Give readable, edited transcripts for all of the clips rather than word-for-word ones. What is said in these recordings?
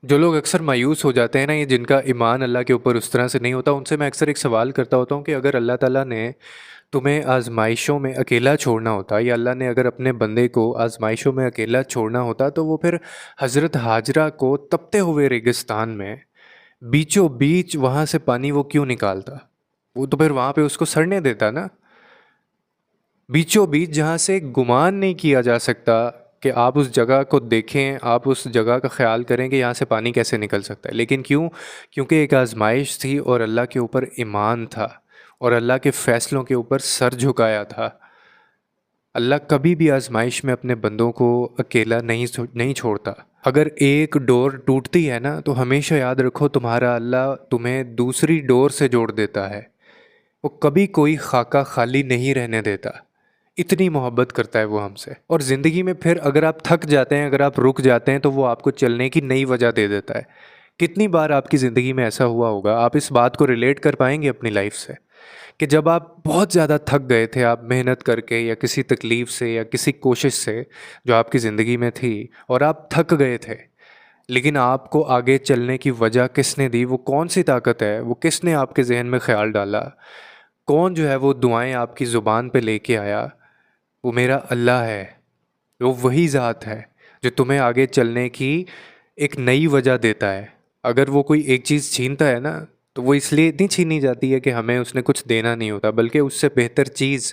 جو لوگ اکثر مایوس ہو جاتے ہیں نا، یہ جن کا ایمان اللہ کے اوپر اس طرح سے نہیں ہوتا، ان سے میں اکثر ایک سوال کرتا ہوتا ہوں کہ اگر اللہ تعالیٰ نے تمہیں آزمائشوں میں اکیلا چھوڑنا ہوتا، یا اللہ نے اگر اپنے بندے کو آزمائشوں میں اکیلا چھوڑنا ہوتا، تو وہ پھر حضرت ہاجرہ کو تپتے ہوئے ریگستان میں بیچوں بیچ وہاں سے پانی وہ کیوں نکالتا؟ وہ تو پھر وہاں پہ اس کو سڑنے دیتا نا، بیچوں بیچ جہاں سے گمان نہیں کیا جا سکتا کہ آپ اس جگہ کو دیکھیں، آپ اس جگہ کا خیال کریں کہ یہاں سے پانی کیسے نکل سکتا ہے، لیکن کیوں؟ کیونکہ ایک آزمائش تھی اور اللہ کے اوپر ایمان تھا اور اللہ کے فیصلوں کے اوپر سر جھکایا تھا۔ اللہ کبھی بھی آزمائش میں اپنے بندوں کو اکیلا نہیں چھوڑتا۔ اگر ایک ڈور ٹوٹتی ہے نا، تو ہمیشہ یاد رکھو تمہارا اللہ تمہیں دوسری ڈور سے جوڑ دیتا ہے۔ وہ کبھی کوئی خاکہ خالی نہیں رہنے دیتا، اتنی محبت کرتا ہے وہ ہم سے۔ اور زندگی میں پھر اگر آپ تھک جاتے ہیں، اگر آپ رک جاتے ہیں، تو وہ آپ کو چلنے کی نئی وجہ دے دیتا ہے۔ کتنی بار آپ کی زندگی میں ایسا ہوا ہوگا، آپ اس بات کو ریلیٹ کر پائیں گے اپنی لائف سے، کہ جب آپ بہت زیادہ تھک گئے تھے، آپ محنت کر کے یا کسی تکلیف سے یا کسی کوشش سے جو آپ کی زندگی میں تھی، اور آپ تھک گئے تھے، لیکن آپ کو آگے چلنے کی وجہ کس نے دی؟ وہ کون سی طاقت ہے؟ وہ کس نے آپ کے ذہن میں خیال ڈالا؟ کون جو ہے وہ دعائیں آپ کی زبان پہ لے کے آیا؟ وہ میرا اللہ ہے، وہ وہی ذات ہے جو تمہیں آگے چلنے کی ایک نئی وجہ دیتا ہے۔ اگر وہ کوئی ایک چیز چھینتا ہے نا، تو وہ اس لیے اتنی چھینی جاتی ہے کہ ہمیں اس نے کچھ دینا نہیں ہوتا، بلکہ اس سے بہتر چیز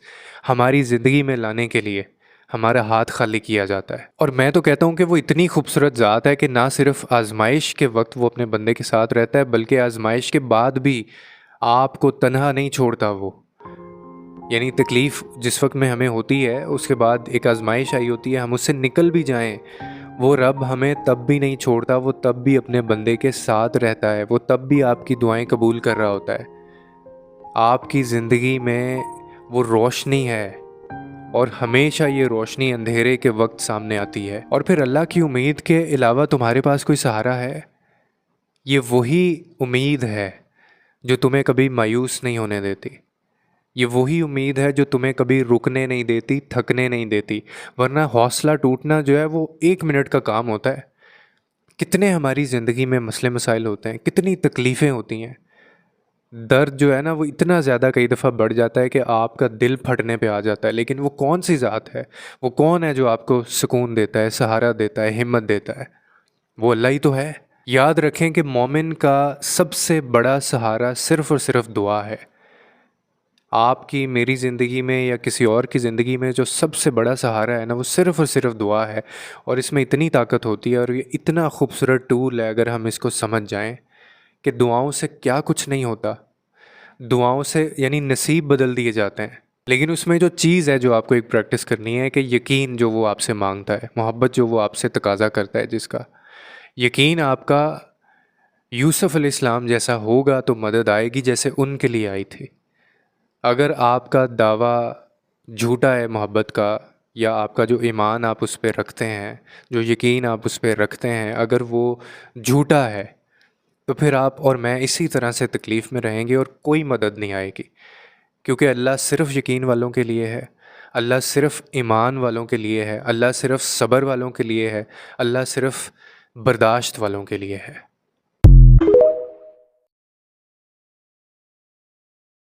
ہماری زندگی میں لانے کے لیے ہمارا ہاتھ خالی کیا جاتا ہے۔ اور میں تو کہتا ہوں کہ وہ اتنی خوبصورت ذات ہے کہ نہ صرف آزمائش کے وقت وہ اپنے بندے کے ساتھ رہتا ہے، بلکہ آزمائش کے بعد بھی آپ کو تنہا نہیں چھوڑتا وہ۔ یعنی تکلیف جس وقت میں ہمیں ہوتی ہے، اس کے بعد ایک آزمائش آئی ہوتی ہے، ہم اس سے نکل بھی جائیں، وہ رب ہمیں تب بھی نہیں چھوڑتا، وہ تب بھی اپنے بندے کے ساتھ رہتا ہے، وہ تب بھی آپ کی دعائیں قبول کر رہا ہوتا ہے۔ آپ کی زندگی میں وہ روشنی ہے، اور ہمیشہ یہ روشنی اندھیرے کے وقت سامنے آتی ہے۔ اور پھر اللہ کی امید کے علاوہ تمہارے پاس کوئی سہارا ہے؟ یہ وہی امید ہے جو تمہیں کبھی مایوس نہیں ہونے دیتی۔ یہ وہی امید ہے جو تمہیں کبھی رکنے نہیں دیتی، تھکنے نہیں دیتی۔ ورنہ حوصلہ ٹوٹنا جو ہے وہ 1 منٹ کا کام ہوتا ہے۔ کتنے ہماری زندگی میں مسئلے مسائل ہوتے ہیں، کتنی تکلیفیں ہوتی ہیں، درد جو ہے نا وہ اتنا زیادہ کئی دفعہ بڑھ جاتا ہے کہ آپ کا دل پھٹنے پہ آ جاتا ہے۔ لیکن وہ کون سی ذات ہے، وہ کون ہے جو آپ کو سکون دیتا ہے، سہارا دیتا ہے، ہمت دیتا ہے؟ وہ اللہ ہی تو ہے۔ یاد رکھیں کہ مومن کا سب سے بڑا سہارا صرف اور صرف دعا ہے۔ آپ کی، میری زندگی میں یا کسی اور کی زندگی میں جو سب سے بڑا سہارا ہے نا، وہ صرف اور صرف دعا ہے۔ اور اس میں اتنی طاقت ہوتی ہے، اور یہ اتنا خوبصورت ٹول ہے اگر ہم اس کو سمجھ جائیں، کہ دعاؤں سے کیا کچھ نہیں ہوتا۔ دعاؤں سے یعنی نصیب بدل دیے جاتے ہیں، لیکن اس میں جو چیز ہے جو آپ کو ایک پریکٹس کرنی ہے، کہ یقین جو وہ آپ سے مانگتا ہے، محبت جو وہ آپ سے تقاضا کرتا ہے، جس کا یقین آپ کا یوسف علیہ السلام جیسا ہوگا تو مدد آئے گی جیسے ان کے لیے آئی تھی۔ اگر آپ کا دعویٰ جھوٹا ہے محبت کا، یا آپ کا جو ایمان آپ اس پہ رکھتے ہیں، جو یقین آپ اس پہ رکھتے ہیں، اگر وہ جھوٹا ہے، تو پھر آپ اور میں اسی طرح سے تکلیف میں رہیں گے اور کوئی مدد نہیں آئے گی۔ کیونکہ اللہ صرف یقین والوں کے لیے ہے، اللہ صرف ایمان والوں کے لیے ہے، اللہ صرف صبر والوں کے لیے ہے، اللہ صرف برداشت والوں کے لیے ہے۔